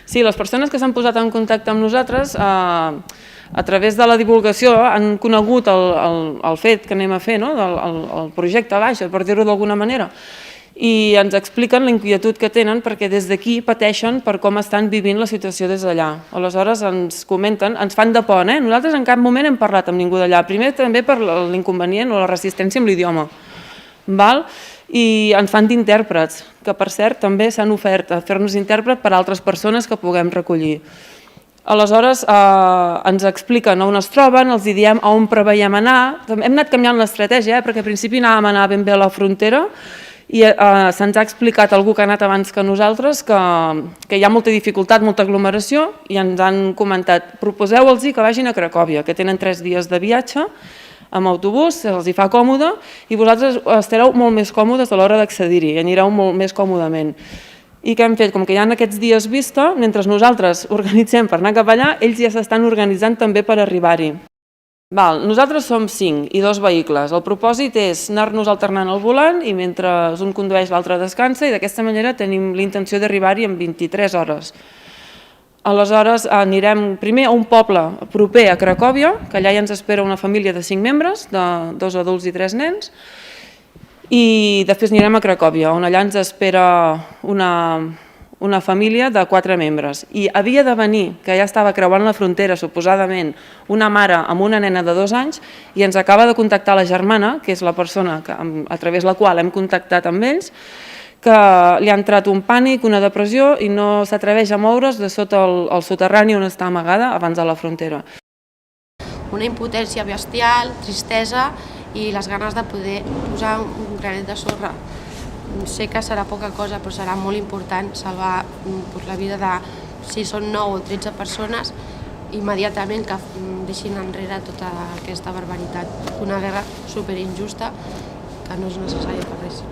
Sí, les persones que s'han posat en contacte amb nosaltres a través de la divulgació han conegut el fet que anem a fer, el projecte, per dir-ho d'alguna manera, i ens expliquen la inquietud que tenen perquè des d'aquí pateixen per com estan vivint la situació des d'allà. Aleshores ens comenten, ens fan de por, nosaltres en cap moment hem parlat amb ningú d'allà, primer també per l'inconvenient o la resistència amb l'idioma, i ens fan d'intèrprets, que per cert també s'han ofert a fer-nos intèrpret per a altres persones que puguem recollir. Aleshores ens expliquen on es troben, els diem on preveiem anar, hem anat canviant l'estratègia perquè al principi anàvem a anar ben bé a la frontera i se'ns ha explicat algú que ha anat abans que nosaltres que hi ha molta dificultat, molta aglomeració i ens han comentat, proposeu-los que vagin a Cracòvia, que tenen 3 dies de viatge amb autobús, se'ls fa còmode i vosaltres estareu molt més còmodes a l'hora d'accedir-hi, anireu molt més còmodament. I què hem fet? Com que hi ha aquests dies vista, mentre nosaltres organitzem per anar cap allà, ells ja s'estan organitzant també per arribar-hi. Nosaltres som 5 i 2 vehicles. El propòsit és anar-nos alternant al volant i mentre un condueix l'altre descansa i d'aquesta manera tenim l'intenció d'arribar-hi en 23 hores. Aleshores anirem primer a un poble proper a Cracòvia, que allà ja ens espera una família de 5 membres, de 2 adults i 3 nens, i després anirem a Cracòvia, on allà ens espera una família de 4 membres. I havia de venir, que ja estava creuant la frontera, suposadament, una mare amb una nena de 2 anys i ens acaba de contactar la germana, que és la persona a través de la qual hem contactat amb ells, que li ha entrat un pànic, una depressió i no s'atreveix a moure's de sota el soterrani on està amagada abans de la frontera. Una impotència bestial, tristesa i les ganes de poder posar un granet de sorra. Sé que serà poca cosa, però serà molt important salvar la vida de, si són 9 o 13 persones, immediatament que deixin enrere tota aquesta barbaritat. Una guerra superinjusta que no és necessària per res.